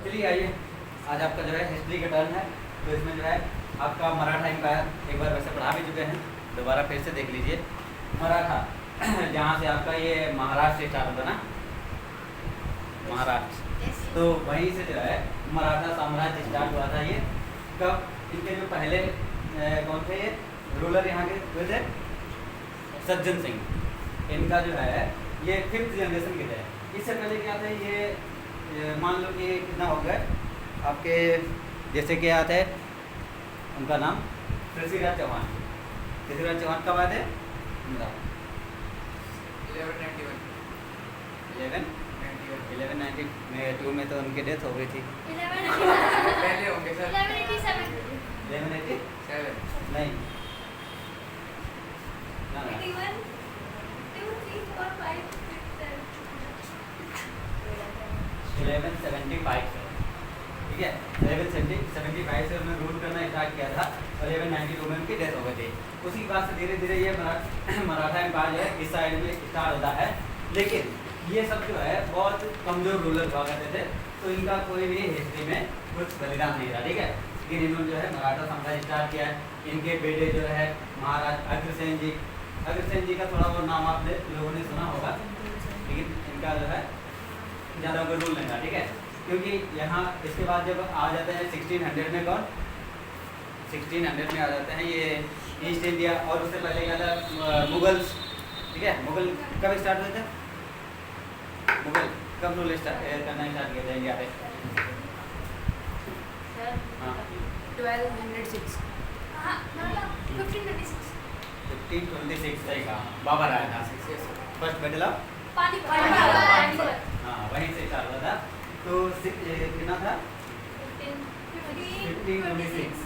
चलिए आइए, आज आपका जो है हिस्ट्री का टर्न है। तो इसमें जो है आपका मराठा एम्पायर एक बार वैसे पढ़ा भी चुके हैं, दोबारा फिर से देख लीजिए। मराठा जहाँ से आपका ये महाराष्ट्र स्टार्ट होता ना, महाराष्ट्र, तो वहीं से जो है मराठा साम्राज्य स्टार्ट हुआ था। ये कब, इनके जो पहले कौन थे ये रूलर यहाँ के हुए थे, सज्जन सिंह। इनका जो है ये 5th जनरेशन के थे। इससे पहले क्या थे ये मान लो कि कितना हो गए आपके, जैसे कि आते हैं उनका नाम पृथ्वीराज चौहान। पृथ्वीराज चौहान कब आए थे? 1192 में तो उनकी डेथ हो गई थी। 1187 नहीं, 81 2 3 4 5 1175 से, ठीक है। 1175 से उन्होंने रूल करना स्टार्ट किया था और 1192 में उनकी डेथ हो गई थी। उसी के बाद से धीरे धीरे ये मराठा एम्पायर जो है इस साइड में स्टार्ट होता है। लेकिन ये सब जो है बहुत कमज़ोर रूलर हुआ करते थे, तो इनका कोई भी हिस्ट्री में कुछ बलिदान नहीं था, ठीक है। लेकिन इन्होंने जो है मराठा साम्राज्य स्टार्ट किया है। इनके बेटे जो है महाराज अग्रसेन जी, अग्रसेन जी का थोड़ा बहुत नाम आपने लोगों ने सुना होगा, लेकिन इनका जो है ज़्यादा कोई रूल नहीं था, ठीक है। क्योंकि यहाँ इसके बाद जब आ जाते हैं 1600 में, कौन 1600 में आ जाते हैं ये ईस्ट इंडिया, और उससे पहले क्या था मुगल्स, ठीक है। मुगल कब स्टार्ट हुए थे? मुगल कब रूल करना स्टार्ट किया था इंडिया पे? हाँ 1206 हाँ मतलब 1526 1526 सही कहा, बाबर आया था। फर्स्ट बैटल ऑफ पानीपत हाँ वहीं से स्टार्ट हुआ था। तो कितना था? 1526।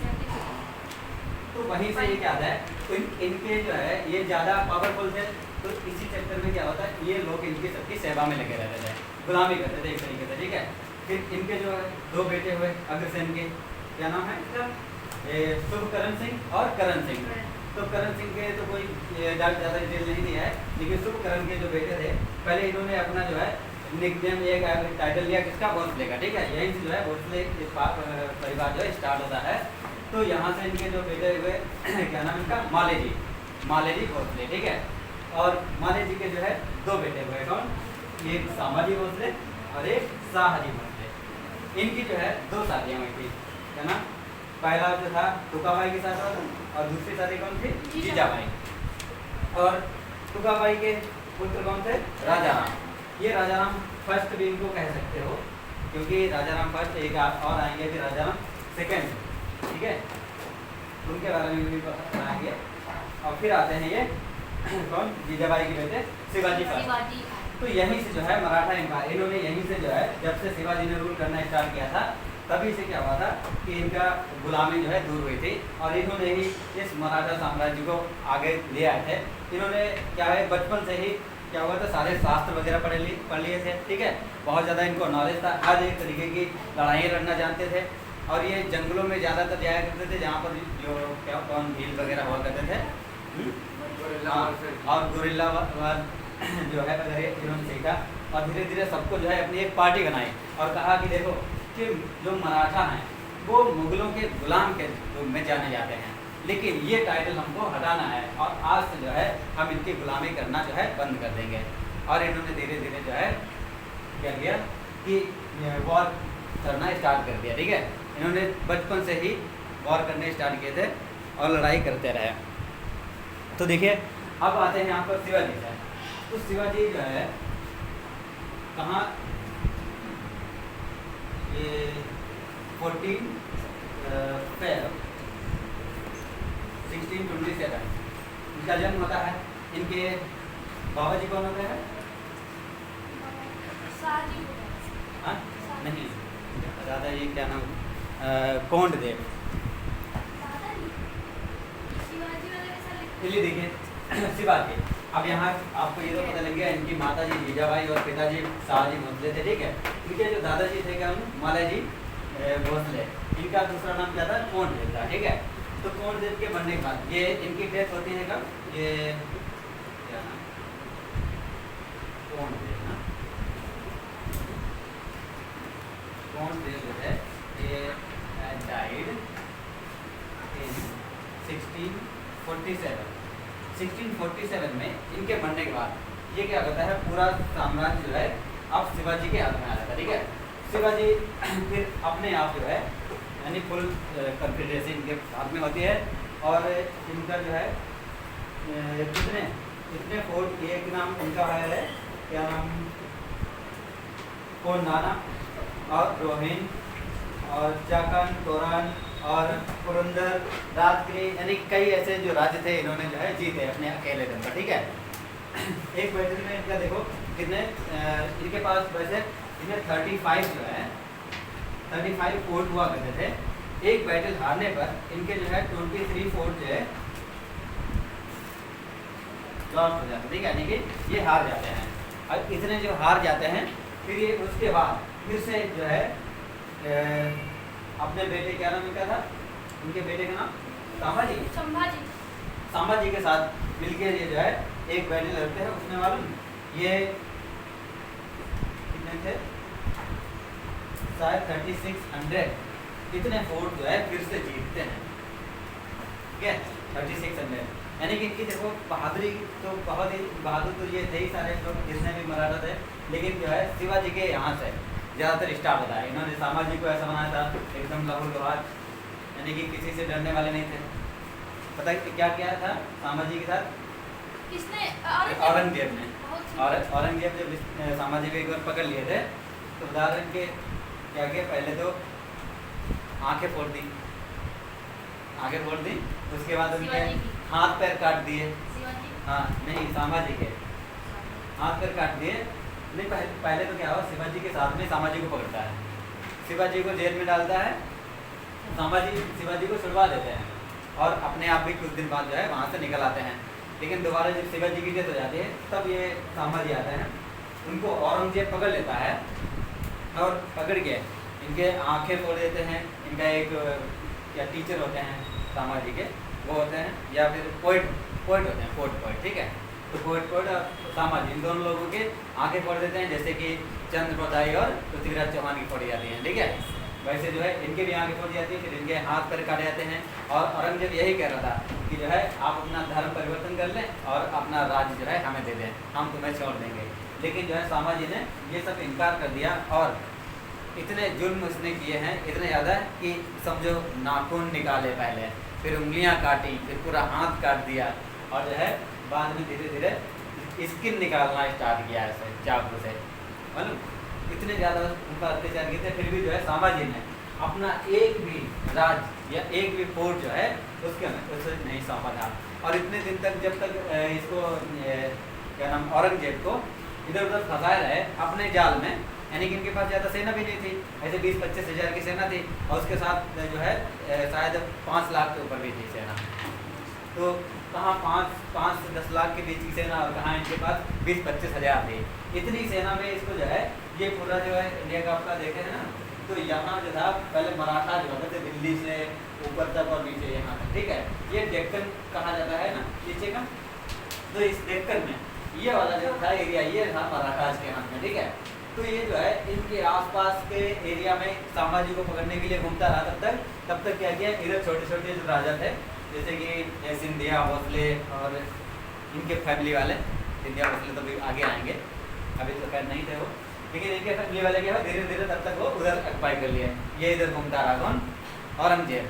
तो वहीं से ये क्या आता है, तो इनके जो है ये ज़्यादा पावरफुल थे, तो इसी चक्कर में क्या होता है ये लोग इनकी सबकी सेवा में लगे रहते थे, गुलामी करते थे एक तरीके से, ठीक है। फिर इनके जो है 2 बेटे हुए अग्रसेन के, क्या नाम है इनका? शुभकरण सिंह और करण सिंह। तो करण सिंह के तो कोई ज़्यादा डिटेल नहीं दिया है, लेकिन शुभकरण के जो बेटे थे पहले इन्होंने अपना जो है निकनेम एक टाइटल लिया किसका? भोसले का, ठीक है। यहीं से जो है भोसले परिवार जो है स्टार्ट होता है। तो यहाँ से इनके जो बेटे हुए क्या नाम इनका? माले जी, माले जी भोसले, ठीक है। और माले जी के जो है 2 बेटे हुए, कौन? एक संभाजी भोसले और एक शाहजी भोसले। इनकी जो है 2 शादियाँ हुई थी, है ना। पहला जो था तुकाबाई के साथ हुआ था, और दूसरी शादी कौन थी? जीजाबाई। और तुकाबाई के पुत्र कौन थे? राजाराम। ये राजाराम फर्स्ट भी इनको कह सकते हो, क्योंकि राजाराम फर्स्ट, एक और आएंगे फिर राजाराम सेकंड, ठीक है। उनके बारे में भी बताएंगे। और फिर आते हैं ये कौन? जीजाबाई के बेटे शिवाजी फर्स्ट। तो यहीं से जो है मराठा एम्पायर, इन्होंने यहीं से जो है जब से शिवाजी ने रूल करना स्टार्ट किया था तभी से क्या हुआ था कि इनका गुलामी जो है दूर हुई थी, और इन्होंने ही इस मराठा साम्राज्य को आगे ले आए थे। इन्होंने क्या है बचपन से ही क्या हुआ था, सारे शास्त्र वगैरह पढ़ लिए थे, ठीक है। बहुत ज़्यादा इनको नॉलेज था, हर एक तरीके की लड़ाइयाँ लड़ना जानते थे। और ये जंगलों में ज़्यादातर जाया करते थे जहाँ पर जो क्या कौन भील वगैरह हुआ करते थे, और गुरिल्ला वार जो है वगैरह इन्होंने सीखा। और धीरे धीरे सबको जो है अपनी एक पार्टी बनाई और कहा कि देखो कि जो मराठा हैं वो मुगलों के गुलाम के रूप में जाने जाते हैं, लेकिन ये टाइटल हमको हटाना है, और आज से जो है हम इनकी गुलामी करना जो है बंद कर देंगे। और इन्होंने धीरे धीरे जो है क्या किया कि वॉर करना स्टार्ट कर दिया, ठीक है। इन्होंने बचपन से ही वॉर करने स्टार्ट किए थे और लड़ाई करते रहे। तो देखिए अब आते हैं यहाँ पर शिवाजी से। तो शिवाजी जो है कहाँ, ये 14 Feb 1627 इनका जन्म होता है। इनके बाबा जी कौन होते हैं? हाँ नहीं, दादाजी क्या नाम? कोंडदेव। चलिए देखिए शिवाजी, अब यहाँ आपको ये तो पता लग गया इनकी माता जी जीजाबाई और पिताजी शाहजी भोसले थे, ठीक है। इनके जो दादाजी थे क्या? मालाजी भोसले। इनका दूसरा नाम क्या था? कोंडदेव था, ठीक है। तो कोंडदेव के बनने के बाद ये इनकी डेथ होती है कब? ये क्या नाम? कोंडदेव ना, कोंडेव जो है ये डाइड इन 1647 में इनके मरने के बाद ये क्या होता है, पूरा साम्राज्य जो है अब शिवाजी के हाथ में आ जाता है। ठीक है, शिवाजी फिर अपने आप जो है यानी फुल कॉन्फिडेंसी इनके हाथ में होती है और इनका जो है कितने फोर्ट, एक नाम इनका है क्या नाम, कोंडाना और रोहिन और जाकन, तोरान और पुरंदर, राजगिरी, यानी कई ऐसे जो राज्य थे इन्होंने जो है जीते अपने अकेले दम पर। ठीक है, एक बैटल में इनका देखो कितने इनके पास वैसे इन्हें 35 जो है 35 फोर्ट हुआ करते थे। एक बैटल हारने पर इनके जो है 23 फोर्ट जो है लॉस्ट हो जाते हैं। ठीक है, यानी कि ये हार जाते हैं। और इतने जो हार जाते हैं फिर ये उसके बाद फिर से जो है अपने बेटे, क्या नाम इनका था, उनके बेटे का नाम संभाजी के साथ मिलकर ये जो है एक बैटल लड़ते हैं। उसमें मालूम ये कितने थे, शायद 3600 इतने फोर्ट जो है फिर से जीतते हैं। ठीक है, 3600 यानी कि इनकी देखो बहादुरी तो बहुत ही बहादुर तो ये थे ही सारे लोग जितने भी मराठा थे, लेकिन जो है शिवाजी के यहाँ से ज़्यादातर स्टार्ट होता है। इन्होंने सामाजी को ऐसा बनाया था एकदम लहूलुहान, यानी कि किसी से डरने वाले नहीं थे। पता है क्या किया था सामाजी के साथ किसने? औरंगजेब ने। और औरंगजेब जब सामाजी को एक बार पकड़ लिए थे तो उदाहरण के क्या किया, पहले तो आंखें फोड़ दी, उसके बाद उनके हाथ पैर काट दिए। हाँ नहीं, सामाजी के हाथ पैर काट दिए। नहीं पहले तो क्या हुआ, शिवाजी के साथ में सामाजी को पकड़ता है, शिवाजी को जेल में डालता है, शिवाजी को छुड़वा देते हैं और अपने आप भी कुछ दिन बाद जो है वहाँ से निकल आते हैं। लेकिन दोबारा जब शिवाजी की डेथ हो जाती है तब ये सामाजी आते हैं, उनको औरंगजेब पकड़ लेता है और पकड़ के इनके आंखें फोड़ देते हैं। इनका एक क्या टीचर होते हैं सामाजी के, वो होते हैं, या फिर पोइट होते हैं, पोइट। ठीक है, तो पोइट और सामाजी इन दोनों लोगों के आंखें फोड़ देते हैं, जैसे कि चंद्रप्रदाई और पृथ्वीराज चौहान की फोड़ी जाती हैं। ठीक है, वैसे जो है इनके भी आंखें फोड़ी जाती है, फिर इनके हाथ पैर काटे जाते हैं। और औरंगजेब यही कह रहा था कि जो है आप अपना धर्म परिवर्तन कर लें और अपना राज्य जो है हमें दे दें, हम तुम्हें छोड़ देंगे। लेकिन जो है सामाजी ने ये सब इनकार कर दिया और इतने जुल्म उसने किए हैं, इतने ज़्यादा कि समझो नाखून निकाले पहले, फिर उंगलियां काटी, फिर पूरा हाथ काट दिया और जो है बाद में धीरे धीरे स्किन निकालना स्टार्ट किया ऐसे चाकू से। मालूम इतने ज़्यादा उनका अत्याचार किए थे, फिर भी जो है सामाजी ने अपना एक भी राज्य या एक भी फोर्ट जो है उसे नहीं सौंपा था। और इतने दिन तक जब तक इसको क्या नाम औरंगजेब को इधर उधर फंसाए रहे अपने जाल में, यानी कि इनके पास ज़्यादा सेना भी नहीं थी, ऐसे 20-25 हज़ार की सेना थी और उसके साथ जो है शायद 5 लाख के ऊपर भी थी सेना। तो कहाँ 5 से 10 लाख के बीच की सेना और कहाँ इनके पास 20-25 हज़ार थी। इतनी सेना में इसको जो है ये पूरा जो है इंडिया का आपका देखे है ना, तो यहाँ जो था पहले मराठा जो होते थे दिल्ली से ऊपर तक और नीचे यहाँ तक। ठीक है, ये डेक्कन कहा जाता है ना नीचे का, तो इस डेक्कन में ये वाला जो था एरिया ये था मराठास के हाथ में। ठीक है, तो ये जो है इनके आसपास के एरिया में सामाजी को पकड़ने के लिए घूमता रहा। तब तक क्या किया, इधर छोटे छोटे जो राजा थे जैसे कि सिंधिया, भोसले और इनके फैमिली वाले, सिंधिया भोसले तो भी आगे आएंगे, अभी तो खैर नहीं थे वो, लेकिन इनके फैमिली वाले क्या हुआ धीरे धीरे तब तक वो उधर अक्पाई कर लिए। ये इधर घूमता रहा कौन, औरंगजेब।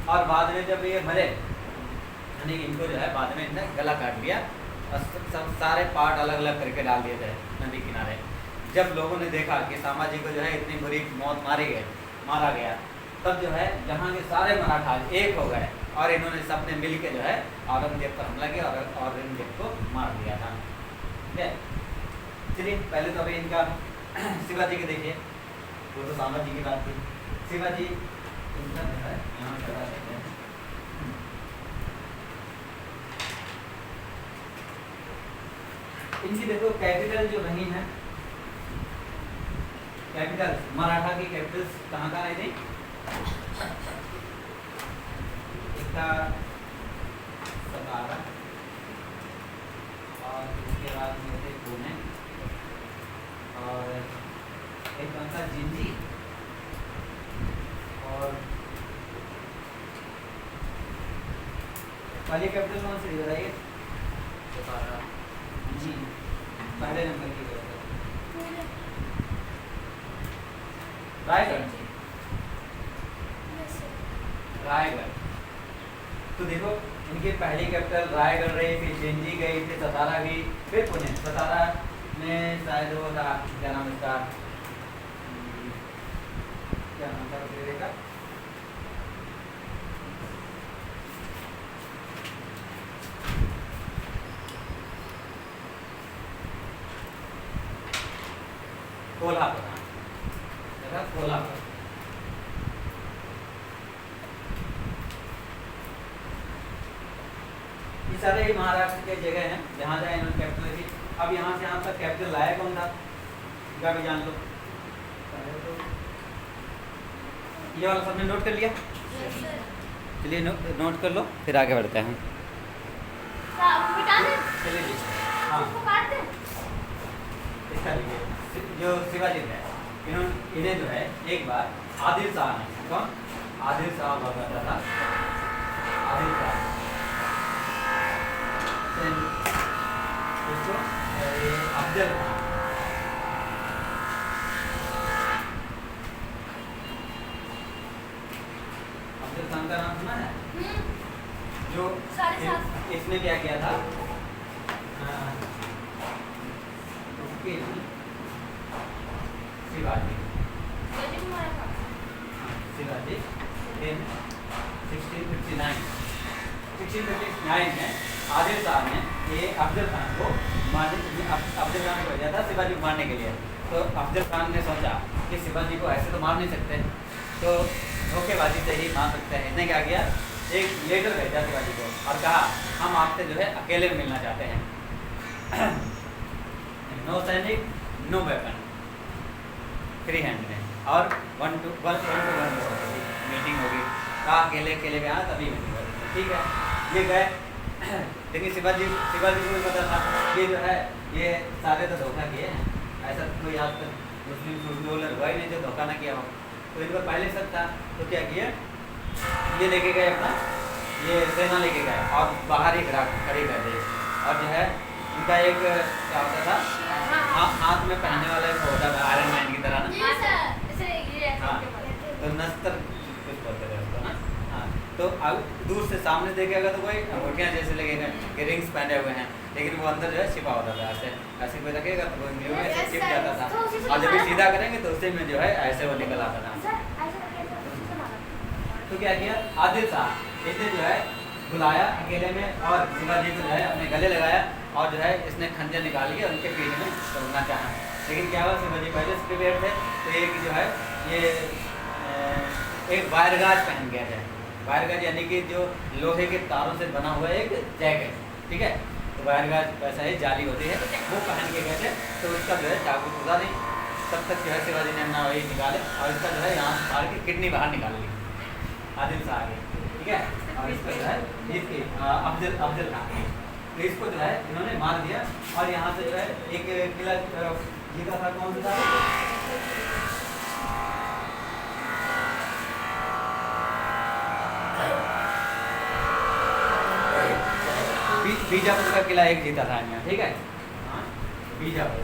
और बाद में जब ये मरे यानी इनको जो है बाद में इनने गला काट लिया और सब सारे पार्ट अलग अलग करके डाल दिए थे नदी किनारे। जब लोगों ने देखा कि सामाजी को जो है इतनी बुरी मौत मारा गया, तब जो है यहाँ के सारे मराठा एक हो गए और इन्होंने सबने मिल के जो है औरंगजेब पर हमला किया और औरंगजेब को मार दिया था। ठीक है, चलिए पहले तो अभी इनका शिवाजी के देखिए, वो तो सामाजी की बात थी। शिवाजी इनका जो है यहाँ चला देते हैं। इनकी देखो कैपिटल जो रही है, कैपिटल मराठा की कैपिटल्स कहाँ कहाँ आई थी, इसका सतारा और इसके बाद में थे पुणे और एक कौन सा जिंजी पहली कैपिटल कौन सी थी बताइए? सतारा। जी पहले नंबर की कैपिटल रायगढ़। रायगढ़। तो देखो इनकी पहली कैपिटल रायगढ़ रही, फिर जेंजी गई, फिर सतारा गई, फिर पुणे। सतारा में शायद वो था, क्या नाम इसका, क्या नाम था उस जगह का? कोल्हापुर। कोल्हापुर। ये सारे ही महाराष्ट्र के जगह हैं जहाँ जहाँ इन्होंने कैपिटल की। अब यहाँ से आपका कैपिटल लाया कौन था, क्या भी जान लो। ये वाला सबने नोट कर लिया? Yes sir. चलिए नोट कर लो, फिर आगे बढ़ते हैं। मिटा दे। चलिए जी, हाँ इसको काट दे। इसका लिखिए, जो शिवाजी है इन्हें जो है एक बार आदिल शाह ने, कौन? आदिल शाह हुआ करता था, आदिल शाह। इसको अफजल खान, अफजल खान का नाम सुना है? जो इसने क्या किया था, उसके शिवाजी शिवाजी in 1659 में आदिल शाह ने ये अफजल खान को अफजल खान को भेजा था शिवाजी को मारने के लिए। तो अफजल खान ने सोचा कि शिवाजी को ऐसे तो मार नहीं सकते, तो धोखेबाजी से ही मार सकते हैं। इसने क्या किया, एक लेटर भेजा शिवाजी को और कहा हम आपसे जो है अकेले में मिलना चाहते हैं। नो सैनिक नो वेपन, फ्री हैंड में, और 1-to-1 मीटिंग होगी। कहा अकेले गया तभी मीटिंग होगी, ठीक है। ये गए, लेकिन शिवाजी को भी पता था ये जो है ये सारे तो धोखा किए हैं, ऐसा कोई आज तक मुस्लिम रूलर हुआ ही नहीं जो धोखा ना किया हो। तो इनको पहले शक था, तो क्या किए, ये लेके गए अपना, ये सेना लेके गए और बाहर ही खड़ी कर दी। और जो है इनका एक क्या होता था, हाथ में पहनने वाला एक होता था आयरन मैन की तरह ना, हाँ, तो नस्तर कुछ बोलते थे उसको ना, हाँ। तो अब दूर से सामने देखेगा तो कोई अंगूठियाँ जैसे लगेगा कि रिंग्स पहने हुए हैं, लेकिन वो अंदर जो है छिपा होता था। ऐसे कोई रखेगा तो वो न्यू में से छिप जाता था, और जब भी सीधा करेंगे तो उसी में जो है ऐसे वो निकल आता था। तो क्या किया आदिल शाह, इसने जो है बुलाया अकेले में और शिवाजी को जो है अपने गले लगाया और जो है इसने खंजर निकाल के उनके पीठ में तोड़ना चाहा। लेकिन क्या हुआ, शिवाजी पहले से प्रिपेयर थे, तो एक जो है ये एक वायरगाज पहन गया है। वायरगाज यानी कि जो लोहे के तारों से बना हुआ एक जैकेट, ठीक है। तो वायरगाज वैसा ही जाली होती है, वो पहन के गए थे। तो उसका जो है चाकू खुदा नहीं, तब तक जो है शिवाजी ने अपना वही निकाले और इसका जो है यहाँ से मार के किडनी बाहर निकाल ली आदिल शाह की, ठीक है। और इसको जो है इसकी अफजल खान, तो इसको जो है इन्होंने मार दिया। और यहाँ से जो है एक किला जीता था, कौन सा था, बीजापुर का किला एक जीता था यहाँ, ठीक है। बीजापुर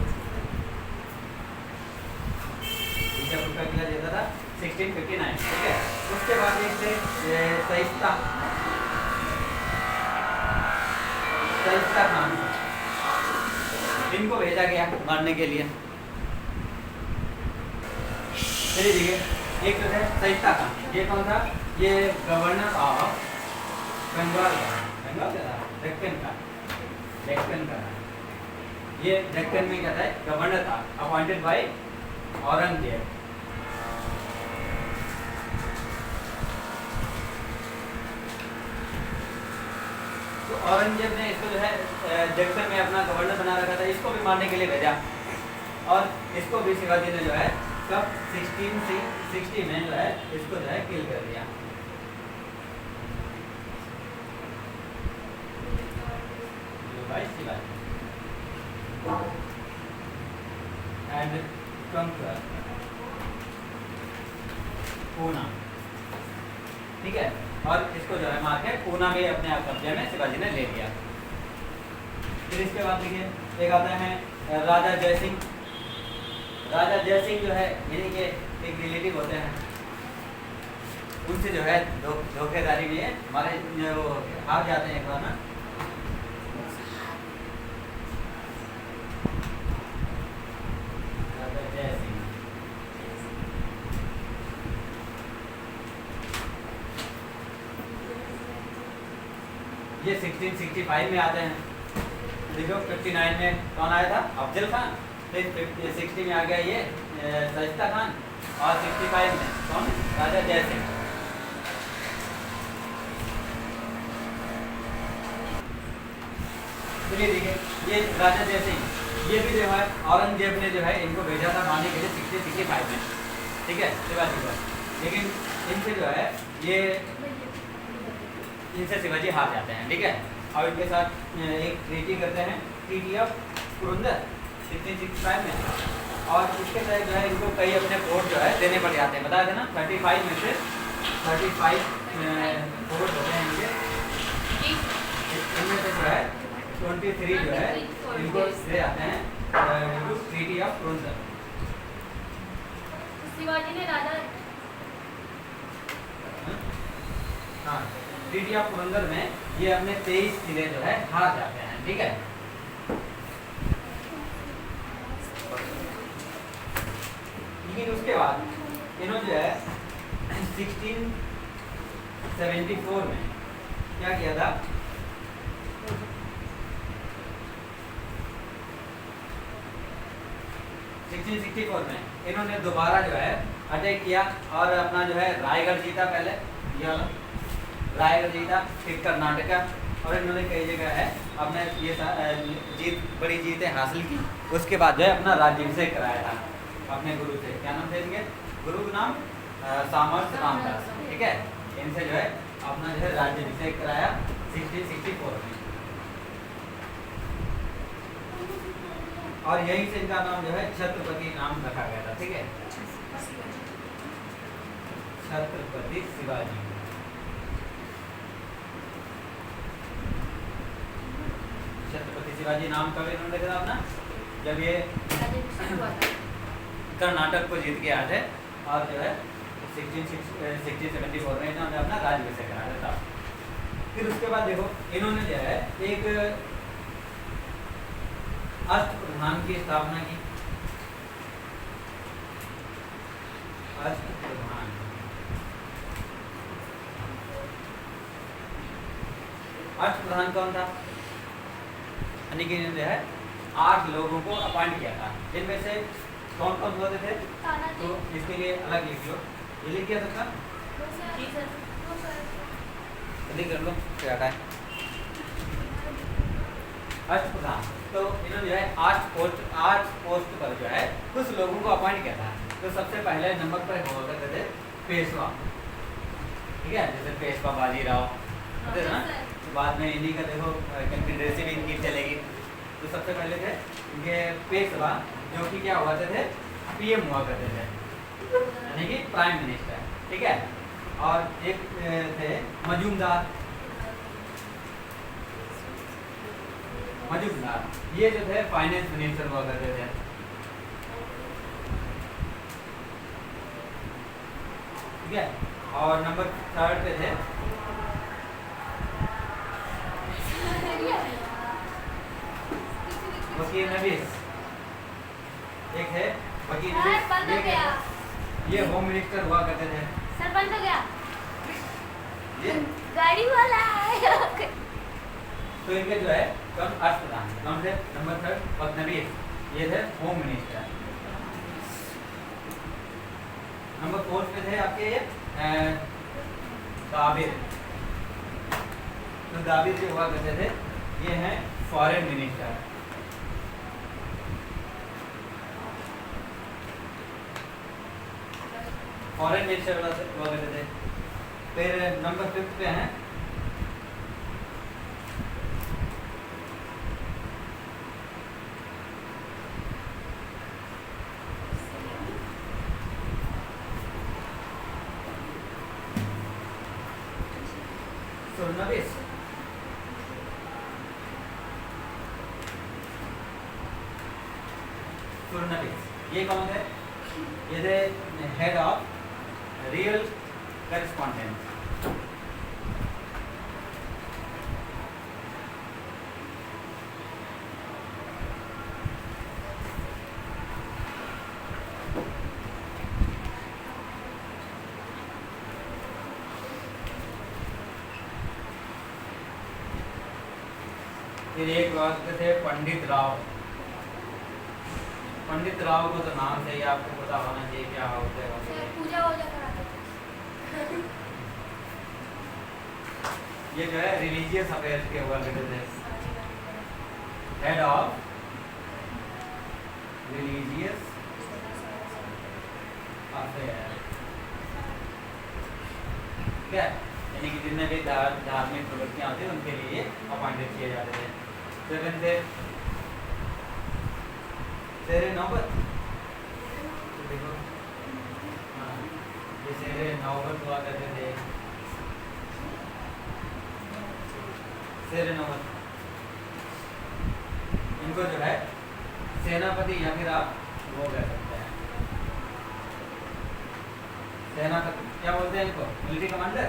का किला जीता था 1659, ठीक है। उसके बाद एक थे सहिस्ता खान, इनको भेजा गया मारने के लिए। चलिए ठीक है, एक तो है सहिस्ता खान, ये कौन था, ये गवर्नर ऑफ बंगाल का डेक्कन का ये डेक्कन में क्या था, गवर्नर था, अपॉइंटेड बाय औरंगजेब। तो औरंगजेब ने इसको जो है डेक्कन में अपना गवर्नर बना रखा था, इसको भी मारने के लिए भेजा। और इसको भी शिवाजी ने जो है कब 1660 में जो है इसको जो है किल कर दिया। and conquer पूना, ठीक है। और इसको जो है मार के पूना भी अपने आप कब्जे में शिवाजी ने ले लिया। फिर इसके बाद देखिए एक आता है राजा जयसिंह। राजा जयसिंह जो है यानी कि एक रिलेटिव होते हैं, उनसे जो है धोखेदारी में हमारे वो हार जाते हैं एक बार ना। राजा जयसिंह ये 1665 में आते हैं। देखो 59 में कौन आया था? अफजल खान। फिर 60 में आ गया ये सजिदा खान, और 65 में कौन? राजा जयसिंह। चलिए देखिए ये राजा जयसिंह, ये भी जो है औरंगजेब ने जो है इनको भेजा था मारने के लिए 65 में, ठीक है, शिवाजी को। लेकिन इनसे जो है ये इनसे शिवाजी हार जाते हैं, ठीक है। और इनके साथ एक ट्रीटी करते हैं, ट्रीटी ऑफ पुरंदर 1665 में। और इसके तहत जो है इनको कई अपने फोर्ट जो है देने पड़ जाते हैं। बताया था ना 35 में से 35 फोर्ट होते हैं इनके, इनमें से जो है 23 जो है इनको दे जाते हैं ट्रीटी ऑफ पुरंदर। शिवाजी ने राजा हाँ, ट्रीटी ऑफ पुरंदर में ये अपने 23 किले जो है हार जाते हैं, ठीक है। लेकिन उसके बाद इन्होंने जो है 1674 में क्या किया था? में इन्होंने दोबारा जो है अटैक किया और अपना जो है रायगढ़ जीता। पहले ये वाला रायगढ़ जीता, फिर कर्नाटका, और इन्होंने कई जगह है अपने ये बड़ी जीतें हासिल की। उसके बाद जो है अपना राज्याभिषेक कराया था अपने गुरु से। क्या नाम थे इनके? गुरु का नाम सामर्थ रामदास, ठीक है। इनसे जो है अपना जो है राज्याभिषेक कराया 1664 में, और यहीं से इनका नाम जो है छत्रपति नाम रखा गया था, ठीक है, छत्रपति शिवाजी। छत्रपति शिवाजी नाम कब इन्होंने रखा था अपना? जब ये कर्नाटक को जीत के आए थे, और जो है 1674 में इन्होंने अपना राज्याभिषेक कराया था। फिर उसके बाद देखो इन्होंने जो है एक अष्टप्रधान की स्थापना की। अष्टप्रधान कौन था? यानी कि जो है 8 लोगों को अपॉइंट किया था, जिनमें से कौन कौन होते थे? तो इसके लिए अलग लिख लो, ये लिख किया सकता जल्दी कर लो, क्या है अष्टप्रधान। तो इन्होंने जो है 8 पोस्ट पर जो है कुछ लोगों को अपॉइंट किया था। तो सबसे पहले नंबर पर हुआ करते थे पेशवा, ठीक है, जैसे पेशवा बाजीराव होते थे ना। तो बाद में इन्हीं का देखो कन्फेडरेसी भी इनकी चलेगी। तो सबसे पहले थे इनके पेशवा, जो कि क्या हुआ थे? पीएम हुआ करते थे, यानी कि प्राइम मिनिस्टर, ठीक है। और एक थे मजूमदार, ये जो थे फाइनेंस मिनिस्टर हुआ करते थे, ठीक है। और नंबर 3 पे थे वकील नवीस, एक है वकील नवीस, ये होम मिनिस्टर हुआ करते थे। सर बंद हो गया, ये गाड़ी वाला आया। तो इनके जो है कौन? अष्टप्रधान कौन थे? नंबर 3 फडणवीस, ये थे होम मिनिस्टर। नंबर 4 पे थे आपके ये दाबिर। तो दाबिर जो हुआ करते थे ये हैं फॉरेन मिनिस्टर। फॉरेन मिनिस्टर हुआ करते थे। फिर नंबर 5 पे हैं सुरनबिस। सुरनबिस ये कौन है? ये थे हेड ऑफ रियल करेस्पॉन्डेंट। फिर एक वक्त थे पंडित राव। पंडित राव को तो नाम से ही आपको पता होना चाहिए क्या होता है। सर पूजा वूजा कराते थे। ये जो है रिलीजियस अफेयर्स के हुआ करते थे। हेड ऑफ रिलीजियस अफेयर, क्या यानी कि जितने भी धार्मिक प्रवृत्तियां होती हैं उनके लिए अपॉइंटेड किए जाते थे। सेवन थे शेरे नौबत। तो देखो हाँ, ये शेरे नौबत हुआ करते थे। शेरे नौबत इनको जो है सेनापति या फिर आप वो कह सकते हैं सेनापति, क्या बोलते हैं इनको? Military commander.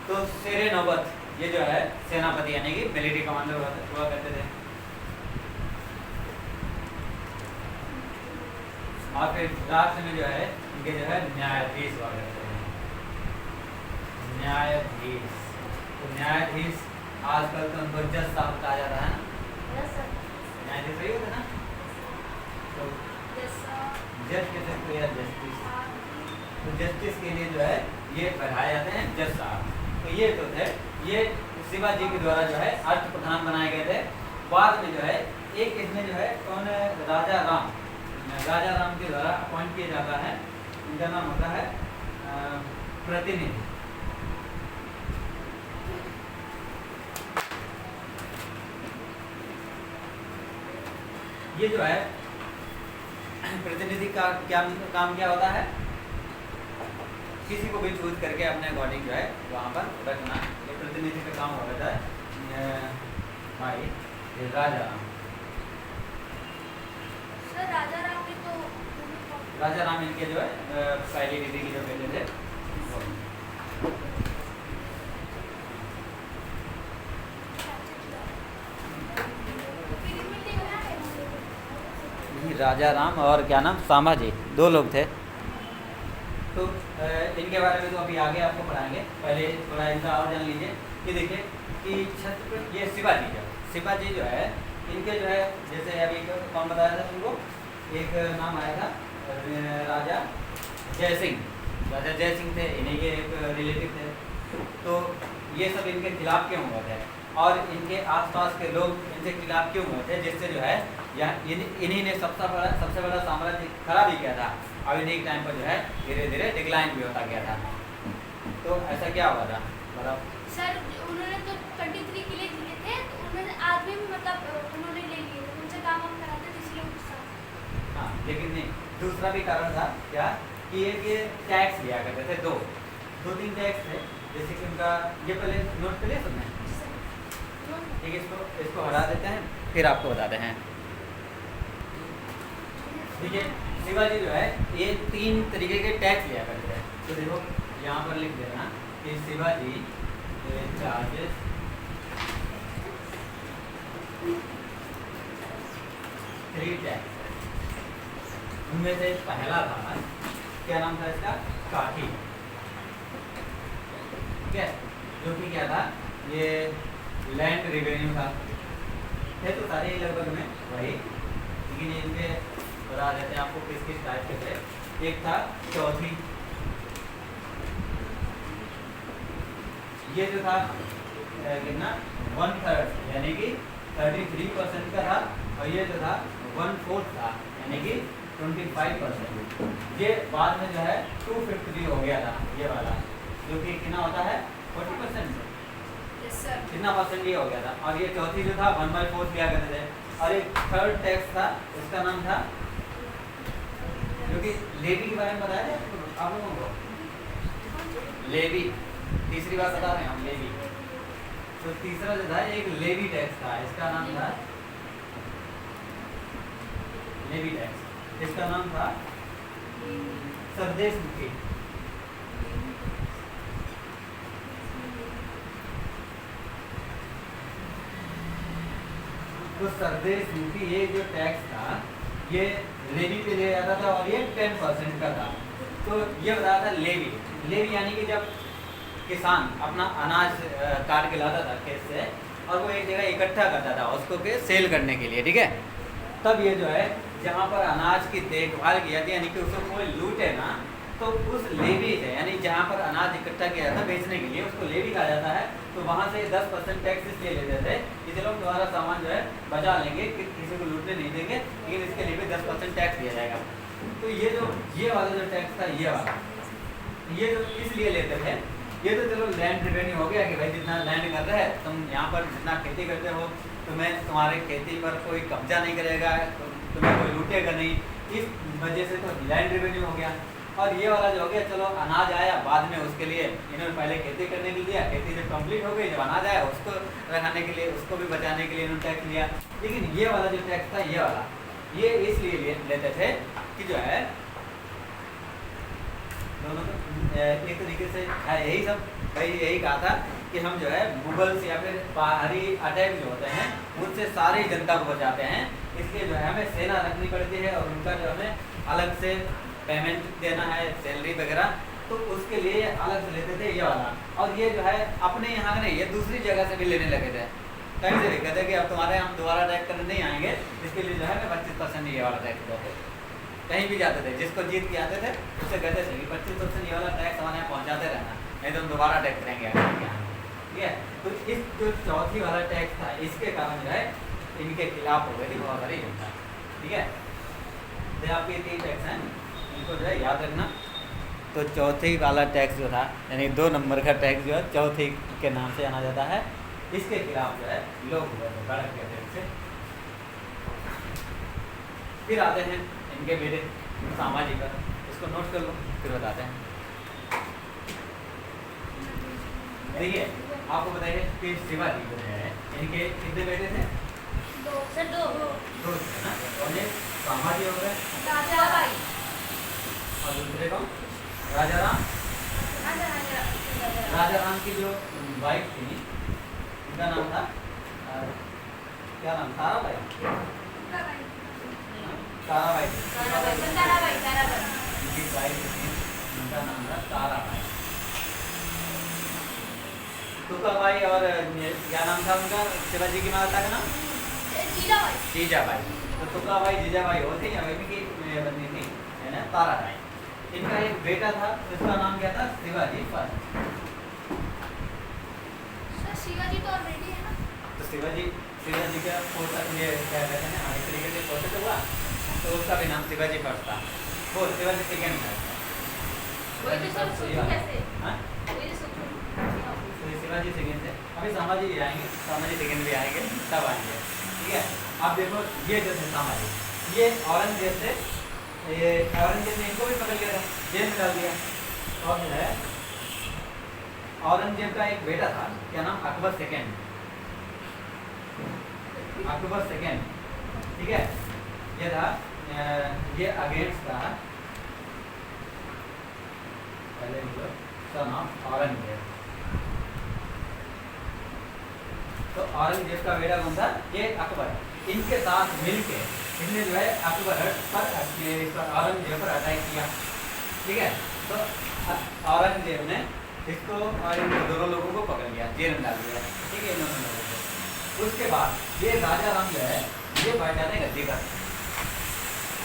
तो शेरे नौबत ये जो है सेनापति यानी कि मिलिट्री कमांडर हुआ करते थे। और फिर लास्ट में जो है इनके जो है न्यायाधीश हुआ करते हैं। न्यायाधीश, तो न्यायाधीश आजकल तो उनको जज साहब कहा जाता है ना। Yes sir. न्यायाधीश वही होता है ना। तो यस सर। जज के सकते हैं जस्टिस। तो जस्टिस के लिए जो है ये बढ़ाए जाते हैं जज साहब। तो ये तो थे, ये शिवाजी के द्वारा जो है अर्थ प्रधान बनाए गए थे। बाद में जो है एक इसमें जो है कौन है? राजा राम के द्वारा अपॉइंट किया जाता है। इनका नाम होता है प्रतिनिधि। ये जो है प्रतिनिधि का क्या काम क्या होता है? किसी को भी चूज करके अपने अकॉर्डिंग जो है वहाँ पर रखना। ये प्रतिनिधि का काम होता है भाई राजा राम। सर राजा राम भी तो राजा राम इनके जो है पहली विधि की जो कहते थे राजा राम और क्या नाम संभाजी, दो लोग थे। तो इनके बारे में तो अभी आगे आपको पढ़ाएंगे। पहले थोड़ा इनका और जान लीजिए कि देखिए कि छत्रपति ये शिवाजी जो है इनके जो है जैसे अभी कौन बताया था तुमको? एक नाम आया था राजा जयसिंह थे, इन्हीं के एक रिलेटिव थे। तो ये सब इनके खिलाफ क्यों हुए थे और इनके आसपास के लोग इनके खिलाफ क्यों हुए थे, जिससे जो है इन्हीं ने सबसे बड़ा साम्राज्य खड़ा भी किया था। और इन्हीं टाइम पर जो है धीरे धीरे डिक्लाइन भी होता गया था। तो ऐसा क्या हुआ था मतलब? सर उन्होंने तो 23 किले जीते थे, तो उन्होंने आदमी भी मतलब उन्होंने ले लिए थे, उनसे काम हम कराते थे इसलिए गुस्सा। हाँ, लेकिन नहीं, दूसरा भी कारण था क्या कि ये टैक्स लिया करते थे। दो तीन टैक्स थे, जैसे कि उनका ये पहले नोट कर लिया तुमने? ठीक है, इसको हटा देते हैं फिर आपको बताते हैं। ठीक है, शिवाजी जो है ये 3 तरीके के टैक्स लिया करते हैं। तो देखो यहाँ पर लिख देना कि शिवाजी चार्जेस 3 टैक्स। उनमें से पहला था, क्या नाम था इसका? काठी। ठीक है, जो कि क्या था? ये लैंड रेवेन्यू था। थे तो सारे लगभग में वही, लेकिन इनके बता देते हैं आपको किस किस टाइप के थे। एक था चौथी, ये जो था कितना 1/3 यानी कि 33% का था। और ये जो था 1/4 था यानी कि 25%। ये बाद में जो है 2/5 भी हो गया था ये वाला, जो कि कितना होता है 40%। Yes sir. कितना परसेंट ये हो गया था। और ये चौथी जो था 1/4 लिया करते थे। और एक थर्ड टैक्स था, उसका नाम था, क्योंकि लेवी के बारे में बताया था आप लोगों को, लेवी, तीसरी बार बता रहे हैं हम, लेवी। तो तीसरा जो था एक लेवी टैक्स था, इसका नाम था लेवी टैक्स, इसका नाम था सरदेश मुखी। तो सरदेश मुखी ये जो टैक्स था ये लेवी पे लिया जाता था और ये 10% का था। तो ये बताया था लेवी, लेवी यानी कि जब किसान अपना अनाज काट के लाता था खेत से और वो एक जगह इकट्ठा करता था उसको के सेल करने के लिए, ठीक है, तब ये जो है जहाँ पर अनाज की देखभाल की जाती है, यानी कि उसको कोई लूटे ना, तो उस लेवी से, यानी जहाँ पर अनाज इकट्ठा किया जाता है बेचने के लिए, उसको लेवी कहा जाता है। तो वहाँ से 10% टैक्स इसलिए लेते थे कि चलो तुम्हारा सामान जो है बचा लेंगे, कि किसी को लूटने नहीं देंगे, लेकिन इसके लिए भी 10% टैक्स दिया जाएगा। तो ये वाला जो टैक्स था, ये वाला, ये जो इसलिए लेते थे, ये तो चलो लैंड रिवेन्यू हो गया कि भाई जितना लैंड कर रहे हैं तुम, यहाँ पर जितना खेती करते हो, तुम्हारे खेती पर कोई कब्जा नहीं करेगा, तुम्हें कोई लूटेगा नहीं, इस वजह से तो लैंड रिवेन्यू हो गया। और ये वाला जो हो गया, चलो अनाज आया बाद में, उसके लिए इन्होंने पहले खेती करने के लिए दिया, खेती जब कंप्लीट हो गई, जब अनाज आया उसको रखाने के लिए, उसको भी बचाने के लिए इन्होंने टैक्स लिया। लेकिन ये वाला जो टैक्स था, ये वाला, ये इसलिए लेते थे कि जो है दोनों तो एक तरीके से यही सब भाई यही कहा था कि हम जो है मुगल्स या फिर बाहरी अटैक जो होते हैं उनसे सारी जनता को बचाते हैं, इसलिए जो है हमें सेना रखनी पड़ती है और उनका जो हमें अलग से पेमेंट देना है, सैलरी वगैरह, तो उसके लिए अलग से लेते थे ये वाला। और ये जो है अपने यहाँ का नहीं, ये दूसरी जगह से भी लेने लगे थे, कहीं से भी कहते कि अब तुम्हारे हम दोबारा टैक्स करने नहीं आएंगे, इसके लिए जो है 25% ये वाला टैक्स देते। कहीं भी जाते थे, जिसको जीत के आते थे उससे कहते थे कि 25% ये वाला टैक्स हमारे यहाँ पहुँचाते रहना, नहीं तो हम दोबारा टैक्स करेंगे आपके यहाँ, ठीक है। तो इस जो चौथी वाला टैक्स था, इसके कारण जो है इनके खिलाफ हो गई थी बहुत सारी जनता, ठीक है। तो आपके 3 टैक्स हैं, इनको जो है याद रखना। तो चौथी वाला टैक्स जो था, यानी 2 नंबर का टैक्स जो है चौथी के नाम से जाना जाता है, इसके खिलाफ जो है लोग हुए थे भड़क के टैक्स से। फिर आते हैं इनके बेटे सामाजिक, इसको नोट कर लो फिर बताते हैं। देखिए आपको बताइए कि शिवाजी जो है इनके कितने बेटे थे? 2 है ना, और ये संभाजी हो गए, राजाबाई और दूसरे कौन? राजा राम। राजा राम की जो वाइफ थी उनका नाम था क्या नाम? ताराबाई। ताराबाई उनकी वाइफ थी, उनका नाम था ताराबाई। तुकाबाई और क्या नाम था उनका शिवाजी की माता का नाम? जीजाबाई। तो तुकाबाई जीजाबाई होती या बेबी की बनी थी, है ना, ताराबाई। इनका एक बेटा था, उसका नाम क्या था? शिवाजी फर्स्ट। शिवाजी तो ऑलरेडी है ना, तो शिवाजी का पोता ये क्या कहते हैं, इस तरीके से पोते तो हुआ, तो उसका भी नाम शिवाजी फर्स्ट था। वो शिवाजी सेकेंड था। वही तो सब सोचो कैसे, हाँ, वही तो सोचो। तो शिवाजी सेकेंड थे, अभी संभाजी भी आएंगे, संभाजी सेकेंड भी आएंगे, तब आएंगे, ठीक है। आप देखो ये जो थे संभाजी, ये औरंगजेब थे, ये औरंगजेब ने इनको भी पकड़ लिया था, जेल में डाल दिया। और जो है औरंगजेब का एक बेटा था, क्या नाम? अकबर सेकेंड। अकबर सेकेंड, ठीक है, ये था, ये अगेंस्ट था पहले सन ऑफ औरंगजेब। तो औरंगजेब का बेटा कौन था? ये अकबर। इनके साथ मिलके इसने जो है अकबर पर औरंगजेब पर अटैक किया, ठीक है। तो औरंगजेब ने इसको और इन दोनों लोगों को पकड़ लिया, जेल में डाल दिया, ठीक है, इन दोनों लोगों को। उसके बाद ये राजा राम जो है ये बैठ जाते हैं गद्दी पर।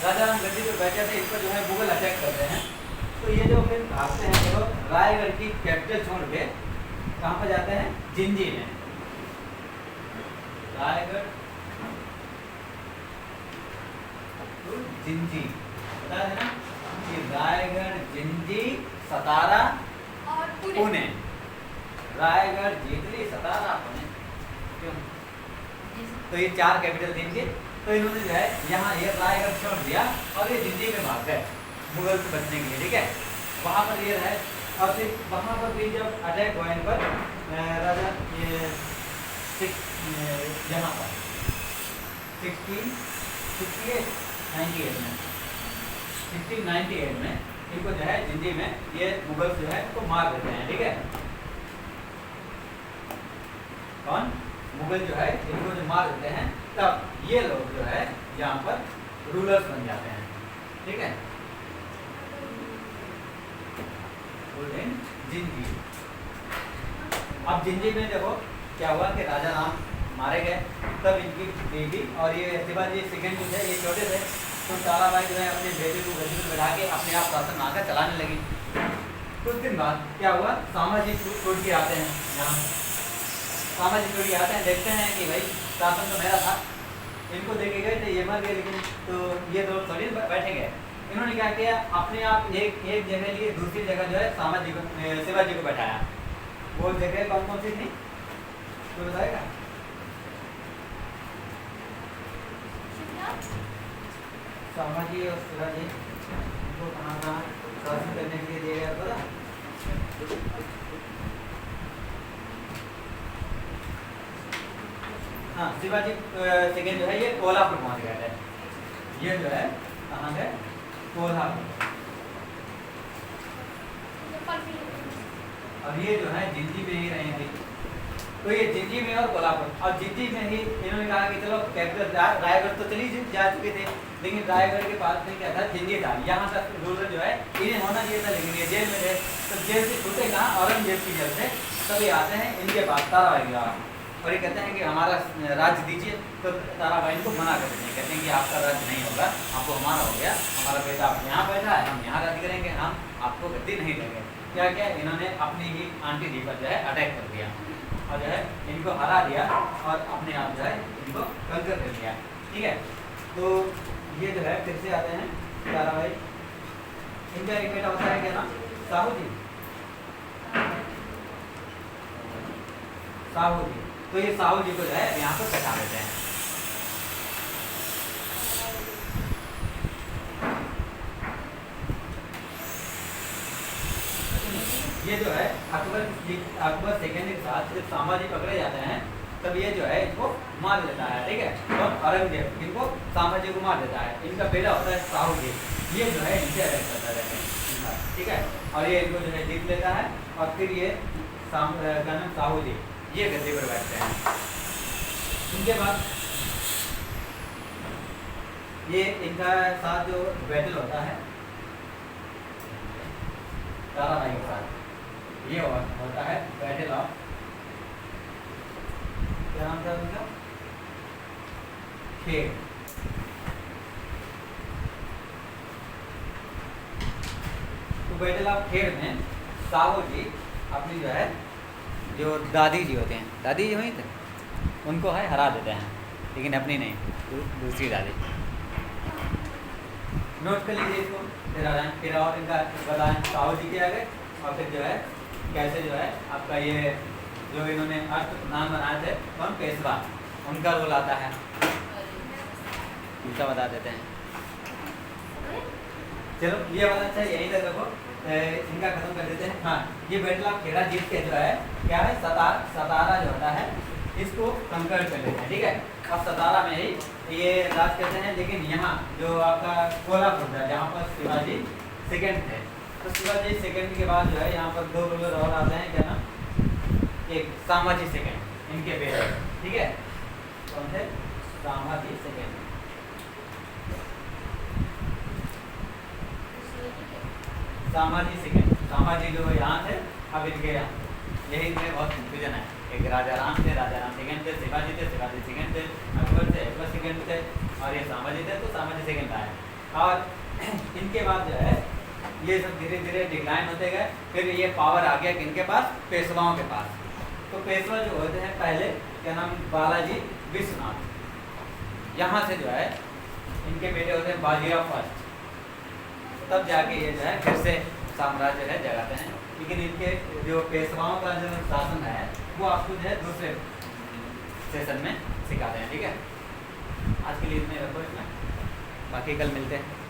राजा राम गद्दी पर बैठ जाते हैं, इस पर जो है मुगल अटैक करते हैं। तो ये जो फिर भागते हैं, तो रायगढ़ की कैपिटल छोड़ के कहाँ पर जाते हैं? जिंजी में। रायगढ़ तो जिंजी, बता देना कि रायगढ़, जिंजी, सतारा और पुणे। रायगढ़, जीतली, सतारा, पुणे। क्यों? तो ये 4 कैपिटल थे इनके। तो इन्होंने जो है यहाँ ये रायगढ़ छोड़ दिया और ये जिंजी में भाग गए मुगल से बचने के लिए, ठीक है। वहाँ पर ये रहे और फिर वहाँ पर भी जब अटैक हुआ इन पर राजा ये यहाँ पर 1698 में इनको जो है जिंजी में ये मुगल जो है को मार देते हैं, ठीक है। कौन? मुगल जो है इनको जो मार देते हैं तब ये लोग जो है यहाँ पर रूलर्स बन जाते हैं, ठीक है। जिंजी। अब जिंजी में देखो क्या हुआ कि राजा राम मारे गए, तब इनकी बेटी और ये शिवाजी सेकंड जो थे ये छोटे थे, तो ताराबाई जो है अपने बेटे को गद्दी में बैठा के अपने आप शासन आकर चलाने लगी। कुछ दिन बाद क्या हुआ, सामाजी टूट के आते हैं यहाँ, सामाजी टूट के आते हैं, देखते हैं कि भाई शासन तो मेरा था, इनको देखे गए थे ये मर गए, लेकिन तो ये लोग थोड़ी बैठे गए। इन्होंने क्या किया, अपने आप एक जगह लिए दूसरी जगह जो है सामाजी को शिवाजी को बैठाया। वो जगह कौन कौन सी थी तो बताएगा? सामाजी और शिवाजी इनको कहाँ कहाँ शासन करने के लिए दिया गया पता? हाँ, शिवाजी सेकंड जो है ये कोल्हापुर पहुँच गए थे। ये जो है कहाँ गए? कोल्हापुर। और ये जो है जिंजी में ही रहेंगे, तो ये जिंजी में और कोल्हापुर। और जिंजी में ही इन्होंने कहा कि चलो कैपिटल रायगढ़ तो चली जा चुके थे, लेकिन रायगढ़ के पास में क्या था, जिंजी था। यहाँ का रूलर जो है इन्हें होना चाहिए था, लेकिन ये जेल में थे, तो जेल से छूटे कहाँ, औरंगजेब की जेल से। तभी आते हैं इनके पास ताराबाई और ये कहते हैं कि हमारा राज्य दीजिए, तो ताराबाई को मना कर देते हैं, कहते हैं कि आपका राज्य नहीं होगा, आपको हमारा हो गया, हमारा बेटा आप यहाँ बैठा है, हम यहाँ राज्य करेंगे, हम आपको गद्दी नहीं देंगे। क्या क्या इन्होंने अपनी ही आंटी जी पर जो है अटैक कर दिया और जो है इनको हरा दिया और अपने आप जो है इनको कंकर कर दिया, ठीक है। तो ये जो है फिर से आते हैं ताराबाई, इनका एक बेटा होता है क्या नाम, साहू जी। साहू जी, तो ये साहू जी को जो है यहाँ पर बैठा देते हैं। ये जो है अकबर सेकंड के साथ जब सामाजी पकड़े जाते हैं तब ये जो है इनको मार देता है, ठीक है। और औरंगजेब इनको सामाजी को मार देता है। इनका बेटा होता है साहू जी, ये जो है इनसे अटैक करता रहता है, ठीक है। और ये इनको जो है जीत लेता है और फिर ये क्या नाम साहू जी ये गद्दी पर बैठते हैं। इनके बाद ये इनका साथ जो बैटल होता है ताराबाई के साथ, ये होता है बैटल ऑफ, क्या नाम था उनका, खेड़। तो बैटल ऑफ खेड़ में साहू जी अपनी जो है जो दादी जी होते हैं, दादी जी हुई थे, उनको है हरा देते हैं, लेकिन अपनी नहीं, दूसरी दादी। नोट कर लीजिए इसको, फिर और इनका बताएं साहू जी के आगे और फिर जो है कैसे जो है आपका ये जो इन्होंने अष्ट प्रधान बनाए थे कौन, पेशवा, उनका रोल आता है, इनका बता देते हैं। चलो ये वाला अच्छा यहीं तक रखो, इनका खत्म कर देते हैं। हाँ, ये बैटल ऑफ खेड़ा जीत के जो है क्या है, सतारा जो होता है इसको कंकर कर लेते हैं, ठीक है। अब सतारा में ही ये राज करते हैं, लेकिन यहाँ जो आपका कोल्हापुर था जहाँ पर शिवाजी सेकंड थे, तो शिवाजी सेकंड के बाद जो है यहाँ पर दो रूलर और आते हैं, क्या नाम, एक सामाजी सेकंड, इनके बेटे, ठीक है। कौन थे, सामाजी सेकंड। सामाजी सेकंड, सामाजी जो यहाँ थे अब इनके यहाँ, यही इनमें बहुत कंफ्यूजन है। एक राजा राम थे सेकंड थे, शिवाजी सेकंड थे, अकबर सेकंड थे और ये सामाजी थे, तो सामाजी सेकंड आए। और इनके बाद जो है ये सब धीरे धीरे डिक्लाइन होते गए। फिर ये पावर आ गया किनके पास, पेशवाओं के पास। तो पेशवा जो होते हैं पहले क्या नाम, बालाजी विश्वनाथ, यहाँ से जो है इनके बेटे होते हैं बाजीराव फर्स्ट, तब जाके ये जो है फिर से साम्राज्य है जगाते हैं। लेकिन इनके जो पेशवाओं का जो शासन है वो आपको जो है दूसरे सेशन में सिखाते हैं, ठीक है। आज के लिए इतने रखो इसमें, बाकी कल मिलते हैं।